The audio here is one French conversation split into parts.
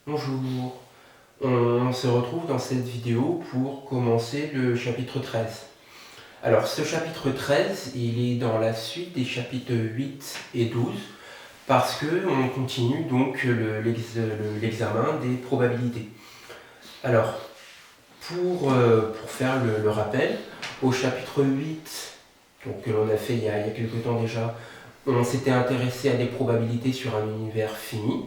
Bonjour, on se retrouve dans cette vidéo pour commencer le chapitre 13. Alors ce chapitre 13, il est dans la suite des chapitres 8 et 12 parce qu'on continue donc l'examen des probabilités. Alors pour faire le rappel, au chapitre 8, donc, que l'on a fait il y a quelques temps déjà, on s'était intéressé à des probabilités sur un univers fini.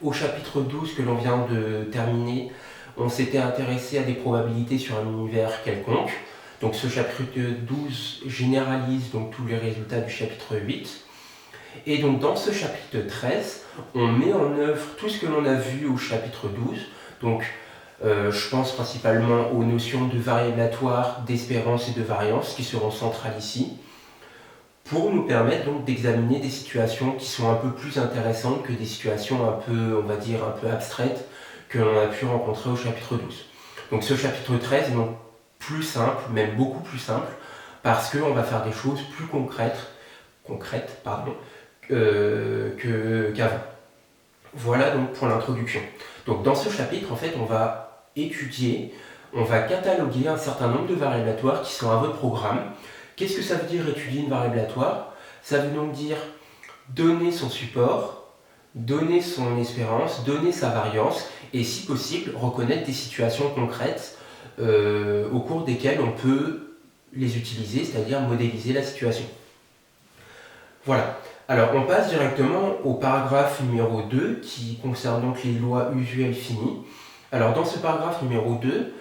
Au chapitre 12 que l'on vient de terminer, on s'était intéressé à des probabilités sur un univers quelconque. Donc ce chapitre 12 généralise donc tous les résultats du chapitre 8. Et donc dans ce chapitre 13, on met en œuvre tout ce que l'on a vu au chapitre 12. Donc je pense principalement aux notions de variable aléatoire, d'espérance et de variance qui seront centrales ici, pour nous permettre donc d'examiner des situations qui sont un peu plus intéressantes que des situations un peu, on va dire, un peu abstraites que l'on a pu rencontrer au chapitre 12. Donc ce chapitre 13 est donc plus simple, même beaucoup plus simple, parce qu'on va faire des choses plus concrètes qu'avant. Voilà donc pour l'introduction. Donc dans ce chapitre, en fait, on va cataloguer un certain nombre de variables aléatoires qui sont à votre programme. Qu'est-ce que ça veut dire étudier une variable aléatoire? Ça veut donc dire donner son support, donner son espérance, donner sa variance, et si possible, reconnaître des situations concrètes au cours desquelles on peut les utiliser, c'est-à-dire modéliser la situation. Voilà. Alors on passe directement au paragraphe numéro 2 qui concerne donc les lois usuelles finies. Alors dans ce paragraphe numéro 2,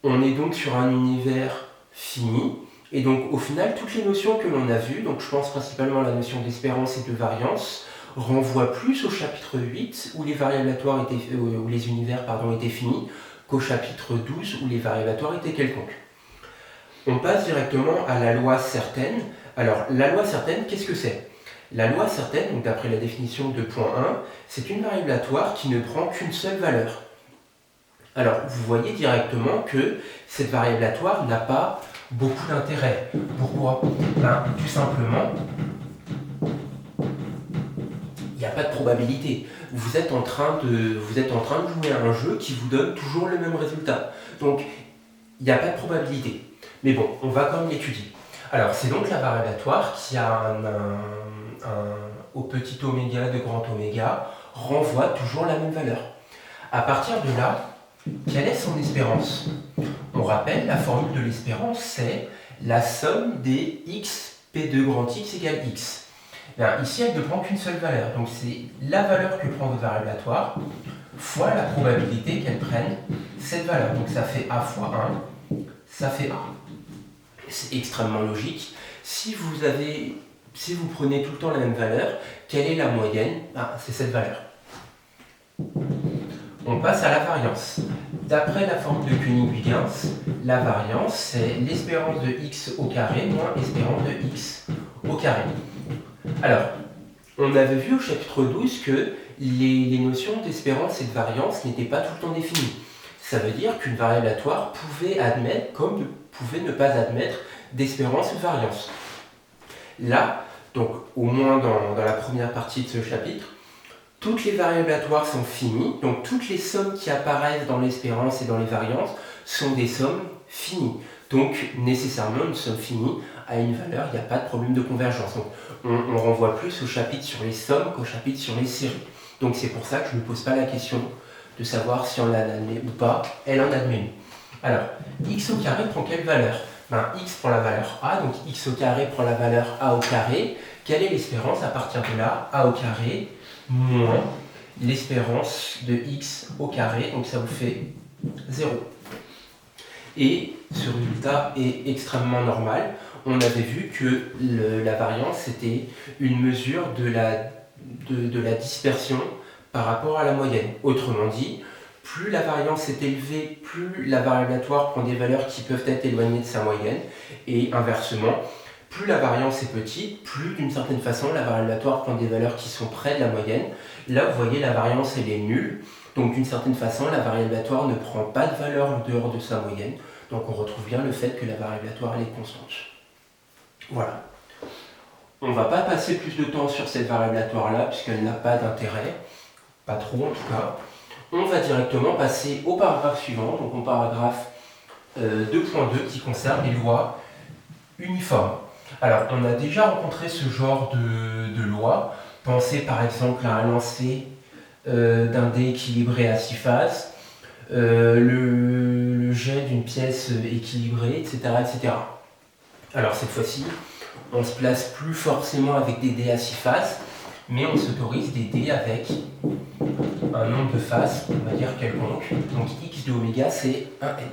on est donc sur un univers fini. Et donc au final, toutes les notions que l'on a vues, donc je pense principalement à la notion d'espérance et de variance, renvoient plus au chapitre 8 où les variables aléatoires où les univers étaient finis, qu'au chapitre 12 où les variables aléatoires étaient quelconques. On passe directement à la loi certaine. Alors la loi certaine, qu'est-ce que c'est? La loi certaine, donc d'après la définition de point 1, c'est une variable aléatoire qui ne prend qu'une seule valeur. Alors vous voyez directement que cette variable aléatoire n'a pas beaucoup d'intérêt. Pourquoi? Tout simplement, il n'y a pas de probabilité. Vous êtes en train de jouer à un jeu qui vous donne toujours le même résultat. Donc il n'y a pas de probabilité. Mais bon, on va quand même l'étudier. Alors c'est donc la variable aléatoire qui a au petit oméga de grand oméga renvoie toujours la même valeur. À partir de là, quelle est son espérance? On rappelle, la formule de l'espérance, c'est la somme des x p2 grand x égale x. Bien, ici, elle ne prend qu'une seule valeur. Donc c'est la valeur que prend votre variable aléatoire fois la probabilité qu'elle prenne cette valeur. Donc ça fait a fois 1, ça fait a. C'est extrêmement logique. Si vous prenez tout le temps la même valeur, quelle est la moyenne? C'est cette valeur. On passe à la variance. D'après la formule de Koenig-Huygens, la variance, c'est l'espérance de x au carré moins l'espérance de x au carré. Alors, on avait vu au chapitre 12 que les notions d'espérance et de variance n'étaient pas tout le temps définies. Ça veut dire qu'une variable aléatoire pouvait admettre, comme pouvait ne pas admettre, d'espérance ou de variance. Là, donc au moins dans la première partie de ce chapitre, toutes les variables aléatoires sont finies, donc toutes les sommes qui apparaissent dans l'espérance et dans les variances sont des sommes finies. Donc nécessairement une somme finie a une valeur, il n'y a pas de problème de convergence. Donc on renvoie plus au chapitre sur les sommes qu'au chapitre sur les séries. Donc c'est pour ça que je ne me pose pas la question de savoir si on en admet ou pas, elle en admet une. Alors, x au carré prend quelle valeur? X prend la valeur a, donc x au carré prend la valeur a au carré. Quelle est l'espérance à partir de là? A au carré moins l'espérance de x au carré, donc ça vous fait 0. Et ce résultat est extrêmement normal. On avait vu que la variance, c'était une mesure de la dispersion par rapport à la moyenne. Autrement dit, plus la variance est élevée, plus la variable aléatoire prend des valeurs qui peuvent être éloignées de sa moyenne, et inversement, plus la variance est petite, plus d'une certaine façon la variable aléatoire prend des valeurs qui sont près de la moyenne. Là, vous voyez, la variance elle est nulle, donc d'une certaine façon, la variable aléatoire ne prend pas de valeur en dehors de sa moyenne, donc on retrouve bien le fait que la variable aléatoire elle est constante. Voilà. On ne va pas passer plus de temps sur cette variable aléatoire là, puisqu'elle n'a pas d'intérêt. pas trop en tout cas. On va directement passer au paragraphe suivant, donc au paragraphe 2.2 qui concerne les lois uniformes. Alors, on a déjà rencontré ce genre de loi. Pensez par exemple à un lancer d'un dé équilibré à 6 faces, le jet d'une pièce équilibrée, etc., etc. Alors cette fois-ci, on ne se place plus forcément avec des dés à 6 faces, mais on s'autorise des dés avec un nombre de faces, on va dire quelconque. Donc x de oméga, c'est 1n.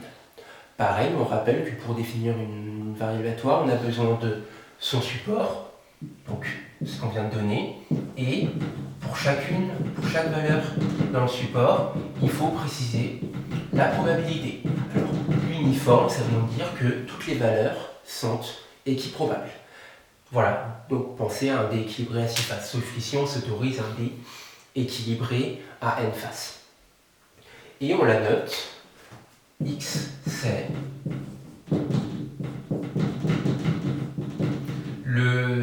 Pareil, on rappelle que pour définir une variable aléatoire, on a besoin de son support, donc ce qu'on vient de donner, et pour chaque valeur dans le support, il faut préciser la probabilité. Alors, uniforme, ça veut donc dire que toutes les valeurs sont équiprobables. Voilà, donc pensez à un dé équilibré à 6 faces, sauf ici on s'autorise un dé équilibré à n faces. Et on la note, x c'est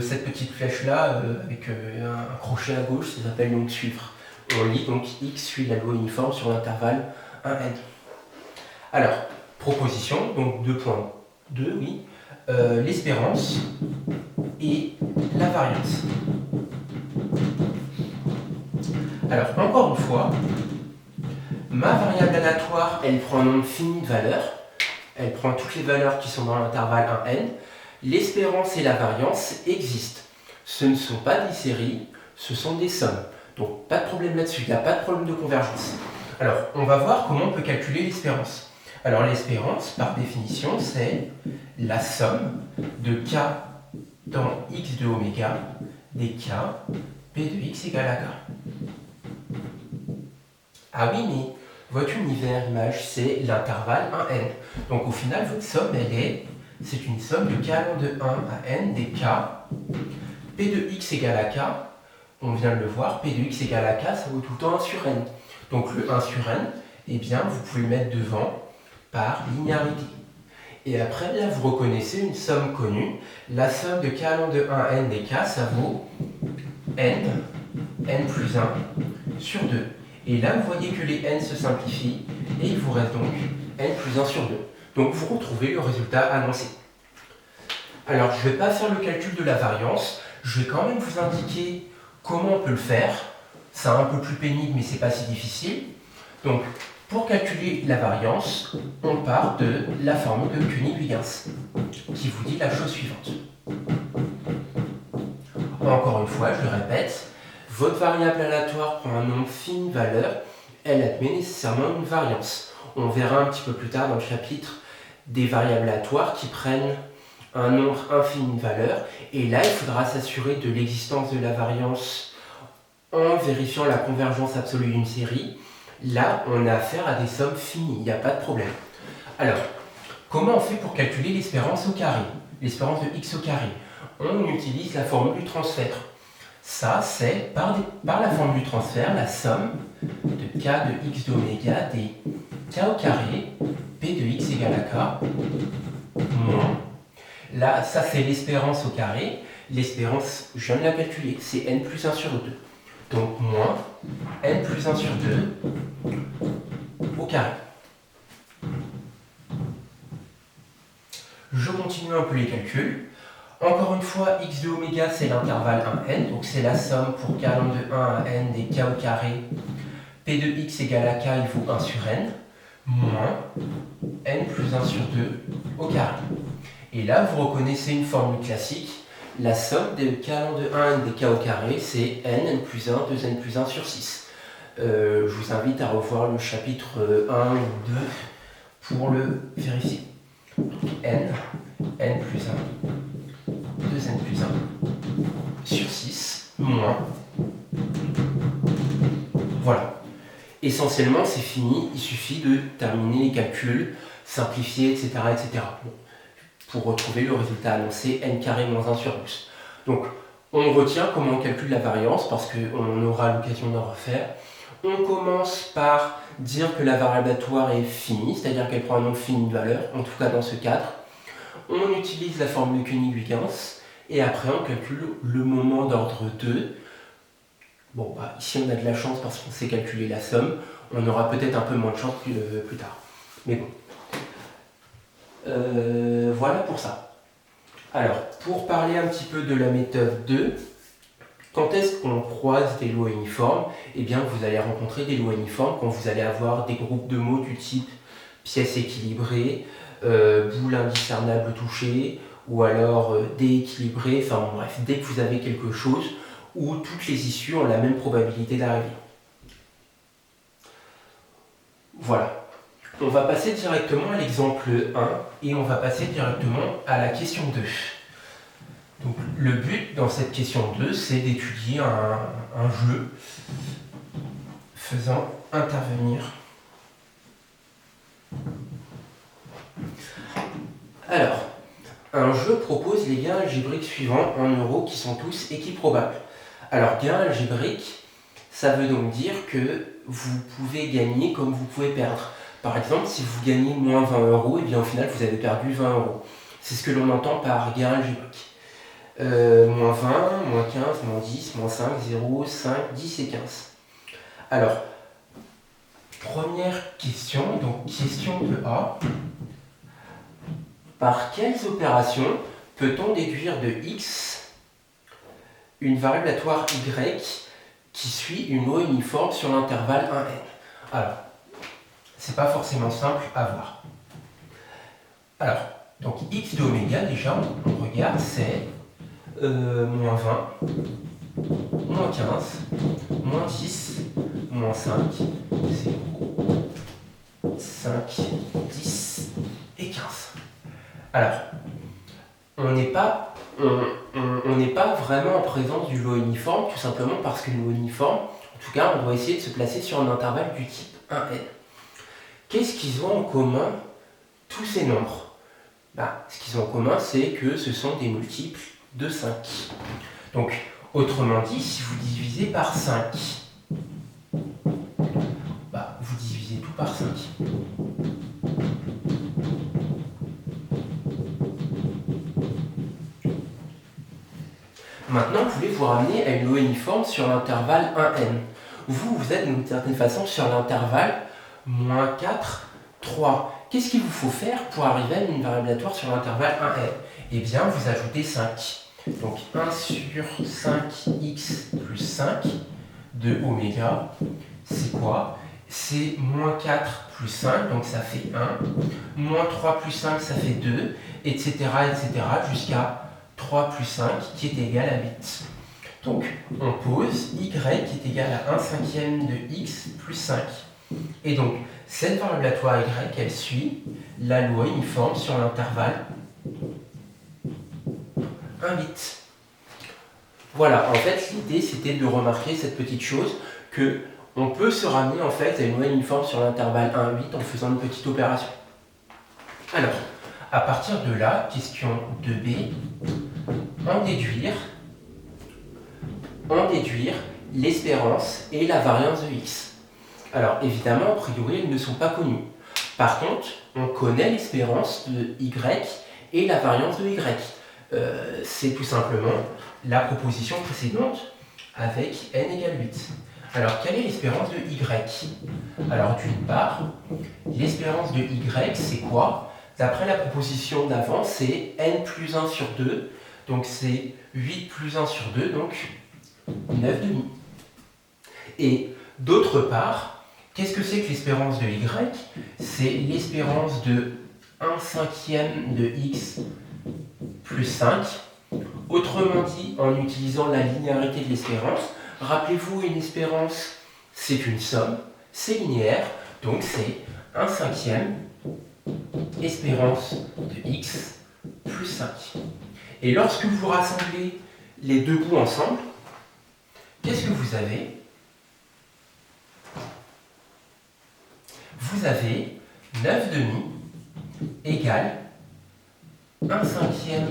cette petite flèche là avec un crochet à gauche, ça s'appelle donc suivre. On lit donc x suit la loi uniforme sur l'intervalle 1n. Alors, proposition, donc 2.2, oui, l'espérance et la variance. Alors, encore une fois, ma variable aléatoire, elle prend un nombre fini de valeurs, elle prend toutes les valeurs qui sont dans l'intervalle 1n. L'espérance et la variance existent. Ce ne sont pas des séries, ce sont des sommes. Donc, pas de problème là-dessus, il n'y a pas de problème de convergence. Alors, on va voir comment on peut calculer l'espérance. Alors, l'espérance, par définition, c'est la somme de k dans x de oméga des k p de x égale à k. Ah oui, mais votre univers image, c'est l'intervalle 1n. Donc, au final, votre somme, c'est une somme de k allant de 1 à n des k. P de x égale à k, on vient de le voir, P de x égale à k, ça vaut tout le temps 1 sur n. Donc le 1 sur n, eh bien, vous pouvez le mettre devant par linéarité. Et après, là, vous reconnaissez une somme connue. La somme de k allant de 1 à n des k, ça vaut n plus 1 sur 2. Et là, vous voyez que les n se simplifient, et il vous reste donc n plus 1 sur 2. Donc vous retrouvez le résultat annoncé. Alors, je ne vais pas faire le calcul de la variance, je vais quand même vous indiquer comment on peut le faire. C'est un peu plus pénible, mais ce n'est pas si difficile. Donc, pour calculer la variance, on part de la formule de Koenig-Huygens, qui vous dit la chose suivante. Encore une fois, je le répète, votre variable aléatoire prend un nombre fini de valeurs, elle admet nécessairement une variance. On verra un petit peu plus tard dans le chapitre des variables aléatoires qui prennent un nombre infini de valeurs, et là il faudra s'assurer de l'existence de la variance en vérifiant la convergence absolue d'une série. Là on a affaire à des sommes finies, il n'y a pas de problème. Alors, comment on fait pour calculer l'espérance au carré, l'espérance de x au carré? On utilise la formule du transfert. Ça c'est par la formule du transfert la somme de k de x d'oméga des k au carré p de x égale à k moins. Là, ça c'est l'espérance au carré. L'espérance, je viens de la calculer, c'est n plus 1 sur 2. Donc moins n plus 1 sur 2 au carré. Je continue un peu les calculs. Encore une fois, x de oméga c'est l'intervalle 1n, donc c'est la somme pour k allant de 1 à n des k au carré. P de x égale à k, il vaut 1 sur n, moins n plus 1 sur 2 au carré. Et là, vous reconnaissez une formule classique. La somme de k allant de 1 à n des k au carré, c'est n plus 1, 2n plus 1 sur 6. Je vous invite à revoir le chapitre 1 ou 2 pour le vérifier. Donc n plus 1, 2n plus 1 sur 6, moins. Voilà. Essentiellement, c'est fini. Il suffit de terminer les calculs, simplifier, etc. etc. Pour retrouver le résultat annoncé, n carré moins 1 sur 12. Donc, on retient comment on calcule la variance, parce qu'on aura l'occasion d'en refaire. On commence par dire que la variable aléatoire est finie, c'est-à-dire qu'elle prend un nombre fini de valeurs, en tout cas dans ce cadre. On utilise la formule de Koenig-Huygens, et après on calcule le moment d'ordre 2, Bon, bah, ici on a de la chance parce qu'on sait calculer la somme. On aura peut-être un peu moins de chance plus tard. Mais bon. Voilà pour ça. Alors, pour parler un petit peu de la méthode 2, quand est-ce qu'on croise des lois uniformes? Eh bien, vous allez rencontrer des lois uniformes quand vous allez avoir des groupes de mots du type pièce équilibrée, boule indiscernable touchée, ou alors dééquilibrée, enfin bon, bref, dès que vous avez quelque chose où toutes les issues ont la même probabilité d'arriver. Voilà. On va passer directement à l'exemple 1 et on va passer directement à la question 2. Donc, le but dans cette question 2, c'est d'étudier un jeu faisant intervenir. Alors, un jeu propose les gains algébriques suivants en euros qui sont tous équiprobables. Alors, gain algébrique, ça veut donc dire que vous pouvez gagner comme vous pouvez perdre. Par exemple, si vous gagnez moins 20 euros, et bien au final vous avez perdu 20 euros. C'est ce que l'on entend par gain algébrique. Moins 20, moins 15, moins 10, moins 5, 0, 5, 10 et 15. Alors, première question, donc question de A. Par quelles opérations peut-on déduire de x une variable aléatoire y qui suit une loi uniforme sur l'intervalle 1n? Alors, c'est pas forcément simple à voir. Alors, donc x de oméga, déjà, on regarde, c'est moins 20, moins 15, moins 10, moins 5, 0, 5, 10 et 15. Alors, on n'est pas vraiment en présence du lot uniforme, tout simplement parce que le lot uniforme, en tout cas, on doit essayer de se placer sur un intervalle du type 1n. Qu'est-ce qu'ils ont en commun, tous ces nombres? Ce qu'ils ont en commun, c'est que ce sont des multiples de 5. Donc, autrement dit, si vous divisez par 5, vous divisez tout par 5. Maintenant, vous voulez vous ramener à une loi uniforme sur l'intervalle 1n. Vous êtes d'une certaine façon sur l'intervalle moins 4, 3. Qu'est-ce qu'il vous faut faire pour arriver à une variable aléatoire sur l'intervalle 1n? Eh bien, vous ajoutez 5. Donc 1 sur 5x plus 5 de oméga, c'est quoi? C'est moins 4 plus 5, donc ça fait 1. Moins 3 plus 5, ça fait 2, etc. jusqu'à 3 plus 5 qui est égal à 8. Donc on pose y qui est égal à 1 cinquième de x plus 5. Et donc cette variable aléatoire y, elle suit la loi uniforme sur l'intervalle 1, 8. Voilà, en fait l'idée c'était de remarquer cette petite chose que on peut se ramener en fait à une loi uniforme sur l'intervalle 1, 8 en faisant une petite opération. Alors, à partir de là, question 2b, en déduire l'espérance et la variance de x. Alors évidemment, a priori, elles ne sont pas connues. Par contre, on connaît l'espérance de y et la variance de y. C'est tout simplement la proposition précédente avec n égale 8. Alors, quelle est l'espérance de y? Alors, d'une part, l'espérance de y, c'est quoi? D'après la proposition d'avant, c'est n plus 1 sur 2. Donc, c'est 8 plus 1 sur 2, donc 9,5. Et d'autre part, qu'est-ce que c'est que l'espérance de y? C'est l'espérance de 1 cinquième de x plus 5. Autrement dit, en utilisant la linéarité de l'espérance, rappelez-vous, une espérance, c'est une somme, c'est linéaire, donc c'est 1 cinquième espérance de x plus 5. Et lorsque vous rassemblez les deux bouts ensemble, qu'est-ce que vous avez? Vous avez 9,5 égale 1 cinquième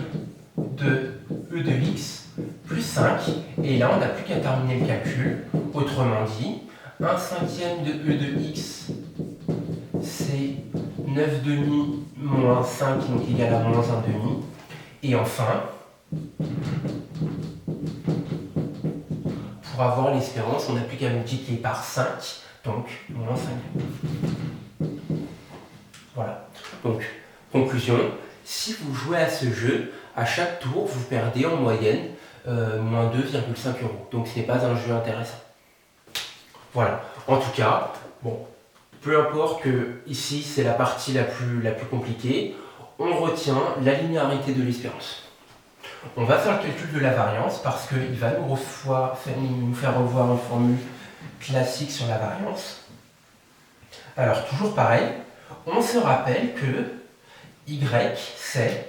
de e de x plus 5. Et là, on n'a plus qu'à terminer le calcul. Autrement dit, 1 cinquième de e de x, c'est 9,5 moins 5, donc égal à moins 1,5. Et enfin, pour pour avoir l'espérance, on n'a plus qu'à multiplier par 5, donc moins 5. Voilà. Donc, conclusion, si vous jouez à ce jeu, à chaque tour, vous perdez en moyenne moins 2,5 €. Donc ce n'est pas un jeu intéressant. Voilà. En tout cas, bon, peu importe que ici c'est la partie la plus compliquée, on retient la linéarité de l'espérance. On va faire le calcul de la variance parce qu'il va nous faire revoir une formule classique sur la variance. Alors toujours pareil, on se rappelle que y c'est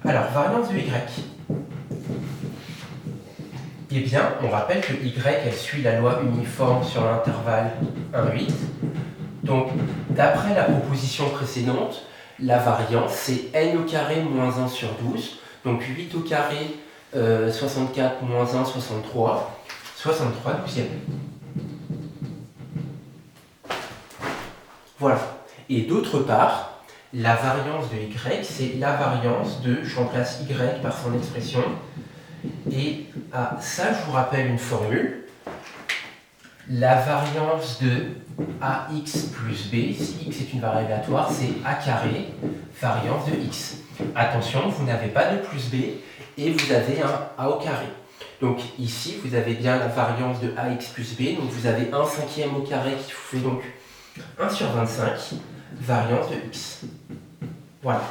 alors variance de y. Eh bien, on rappelle que y elle suit la loi uniforme sur l'intervalle 1,8. Donc, d'après la proposition précédente, la variance, c'est n au carré moins 1 sur 12. Donc, 8 au carré, 64 moins 1, 63. 63 douzièmes. Voilà. Et d'autre part, la variance de y, c'est la variance de, je remplace y par son expression. Et ça, je vous rappelle une formule. La variance de ax plus b, si x est une variable aléatoire, c'est a carré, variance de x. Attention, vous n'avez pas de plus b et vous avez un a au carré. Donc ici, vous avez bien la variance de ax plus b, donc vous avez 1/5 au carré qui vous fait donc 1 sur 25, variance de x. Voilà.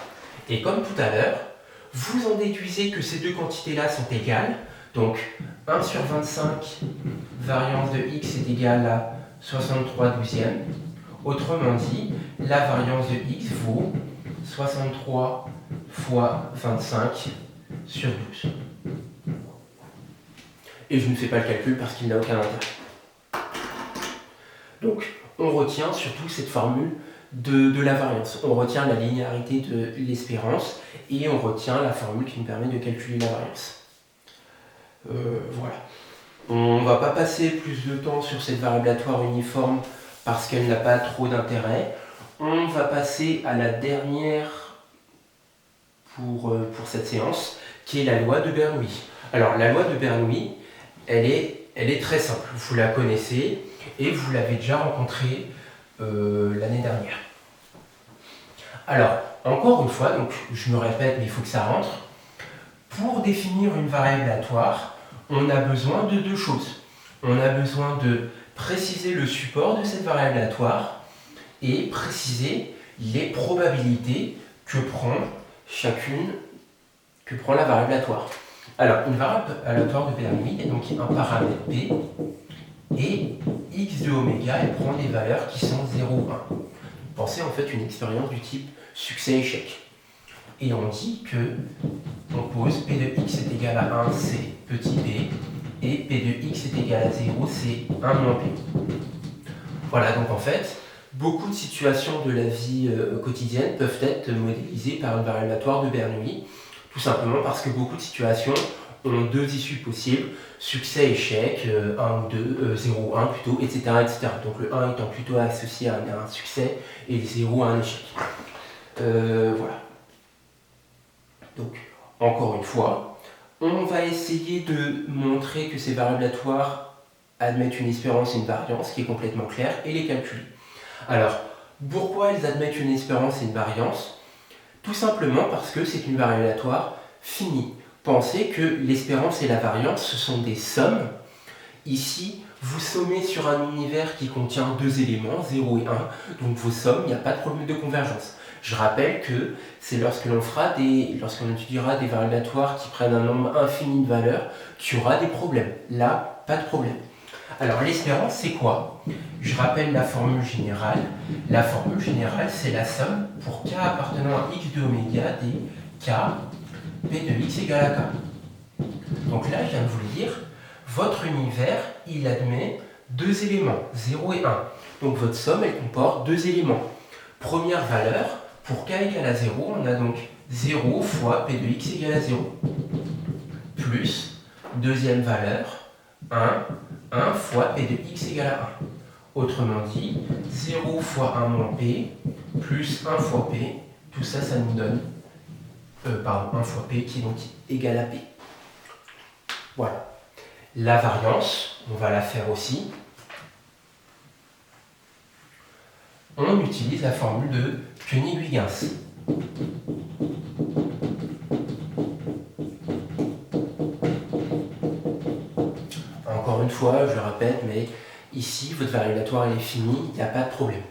Et comme tout à l'heure, vous en déduisez que ces deux quantités-là sont égales. Donc 1 sur 25, variance de x est égale à 63 douzièmes. Autrement dit, la variance de x vaut 63 fois 25 sur 12. Et je ne fais pas le calcul parce qu'il n'a aucun intérêt. Donc, on retient surtout cette formule de la variance. On retient la linéarité de l'espérance et on retient la formule qui nous permet de calculer la variance. Voilà. On ne va pas passer plus de temps sur cette variable aléatoire uniforme parce qu'elle n'a pas trop d'intérêt. On va passer à la dernière pour cette séance, qui est la loi de Bernoulli. Alors, la loi de Bernoulli, elle est très simple. Vous la connaissez et vous l'avez déjà rencontrée l'année dernière. Alors, encore une fois, donc je me répète, mais il faut que ça rentre. Pour définir une variable aléatoire, on a besoin de deux choses. On a besoin de préciser le support de cette variable aléatoire et préciser les probabilités que prend la variable aléatoire. Alors, une variable aléatoire de Bernoulli, il y a donc un paramètre P, et x de oméga, elle prend des valeurs qui sont 0, 1. Pensez en fait une expérience du type succès-échec. Et on dit que on pose P de x est égal à 1, c'est petit p, et P de x est égal à 0, c'est 1 moins p. Voilà, donc en fait, beaucoup de situations de la vie quotidienne peuvent être modélisées par une variable aléatoire de Bernoulli, tout simplement parce que beaucoup de situations ont deux issues possibles, succès, échec, 1 ou 2, 0, 1 plutôt, etc., etc. Donc le 1 étant plutôt associé à un succès et le 0 à un échec. Voilà. Donc, encore une fois, on va essayer de montrer que ces variables aléatoires admettent une espérance et une variance qui est complètement claire et les calculer. Alors, pourquoi elles admettent une espérance et une variance? Tout simplement parce que c'est une variable aléatoire finie. Pensez que l'espérance et la variance, ce sont des sommes. Ici, vous sommez sur un univers qui contient deux éléments, 0 et 1, donc vos sommes, il n'y a pas de problème de convergence. Je rappelle que c'est lorsqu'on étudiera des variables aléatoires qui prennent un nombre infini de valeurs qu'il y aura des problèmes. Là, pas de problème. Alors l'espérance, c'est quoi? Je rappelle la formule générale. La formule générale, c'est la somme pour k appartenant à x de oméga des k p de x égale à k. Donc là, je viens de vous le dire, votre univers, il admet deux éléments, 0 et 1. Donc votre somme, elle comporte deux éléments. Première valeur, pour k égale à 0, on a donc 0 fois p de x égale à 0. Plus, deuxième valeur, 1 fois p de x égale à 1. Autrement dit, 0 fois 1 moins p, plus 1 fois p, tout ça, ça nous donne 1 fois P qui est donc égal à P. Voilà. La variance, on va la faire aussi. On utilise la formule de Koenig-Huygens. Encore une fois, je le répète, mais ici, votre variatoire elle est finie, il n'y a pas de problème.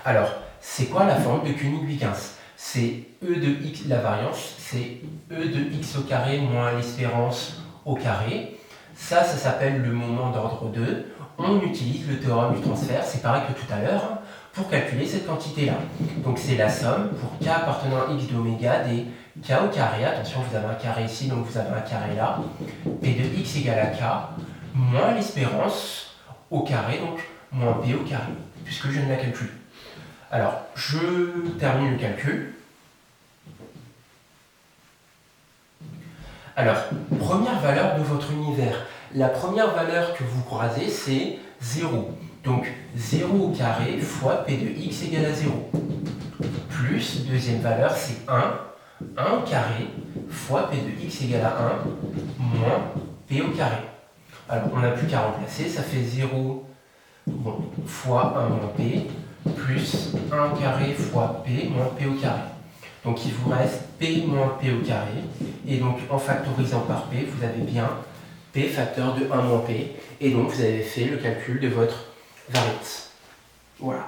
Alors, c'est quoi la formule de Koenig-Huygens? C'est E de x, la variance, c'est E de x au carré moins l'espérance au carré. Ça s'appelle le moment d'ordre 2. On utilise le théorème du transfert, c'est pareil que tout à l'heure, pour calculer cette quantité-là. Donc c'est la somme pour k appartenant à x de oméga des k au carré, attention vous avez un carré ici, donc vous avez un carré là, p de x égale à k, moins l'espérance au carré, donc moins p au carré, puisque je ne la calcule. Alors, je termine le calcul. Alors, première valeur de votre univers. La première valeur que vous croisez, c'est 0. Donc, 0 au carré fois p de x égale à 0. Plus, deuxième valeur, c'est 1. 1 au carré fois p de x égale à 1 moins p au carré. Alors, on n'a plus qu'à remplacer, ça fait 0 fois 1 moins p, plus 1 au carré fois p moins p au carré. Donc il vous reste p moins p au carré, et donc en factorisant par p, vous avez bien p facteur de 1 moins p, et donc vous avez fait le calcul de votre variance. Voilà.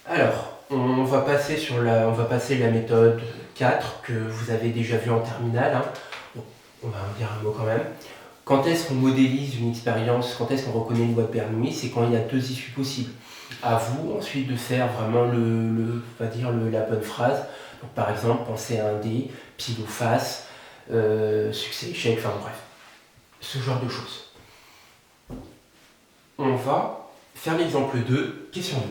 Alors, on va passer la méthode 4 que vous avez déjà vue en terminale. Hein. Bon, on va en dire un mot quand même. Quand est-ce qu'on modélise une expérience, quand est-ce qu'on reconnaît une loi de Bernoulli? C'est quand il y a deux issues possibles. À vous ensuite de faire vraiment la bonne phrase. Donc, par exemple, pensez à un dé, pile ou face, succès, échec, enfin bref, ce genre de choses. On va faire l'exemple 2, question 2.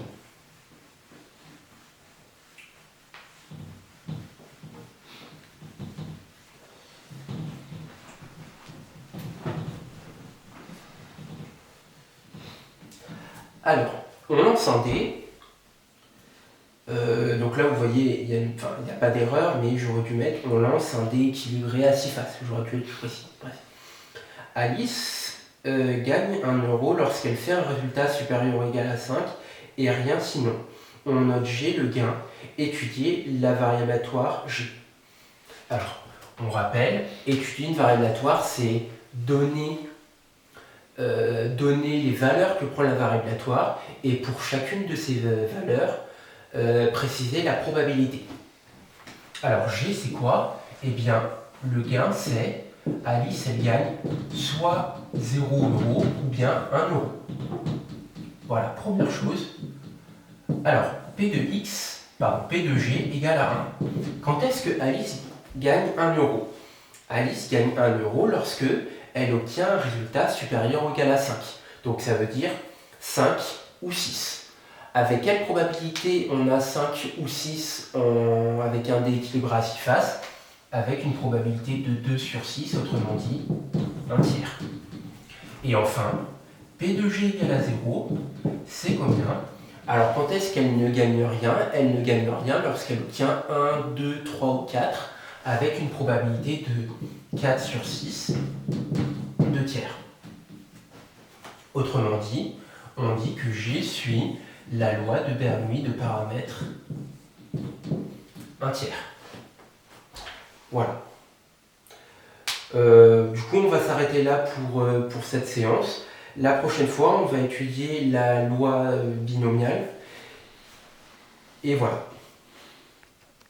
Alors, on lance un dé. Donc là, vous voyez, il n'y a pas d'erreur, mais j'aurais dû mettre on lance un dé équilibré à 6 faces. J'aurais dû être plus précis. Bref. Alice gagne 1 euro lorsqu'elle fait un résultat supérieur ou égal à 5 et rien sinon. On note G le gain. Étudier la variatoire G. Alors, on rappelle, étudier une variatoire, c'est donner les valeurs que prend la variatoire et pour chacune de ces valeurs, préciser la probabilité. Alors G c'est quoi? Eh bien le gain c'est Alice elle gagne soit 0 euro ou bien 1 euro. Voilà, première chose. Alors P de G égale à 1. Quand est-ce que Alice gagne 1 euro? Alice gagne 1 euro lorsque elle obtient un résultat supérieur ou égal à 5. Donc ça veut dire 5 ou 6. Avec quelle probabilité on a 5 ou 6 avec un dé équilibré à 6 faces? Avec une probabilité de 2 sur 6, autrement dit, 1 tiers. Et enfin, P de G égale à 0, c'est combien? Alors quand est-ce qu'elle ne gagne rien? Elle ne gagne rien lorsqu'elle obtient 1, 2, 3 ou 4, avec une probabilité de 4 sur 6, 2 tiers. Autrement dit, on dit que G suit la loi de Bernoulli de paramètre 1 tiers. Voilà. Du coup, on va s'arrêter là pour cette séance. La prochaine fois, on va étudier la loi binomiale. Et voilà.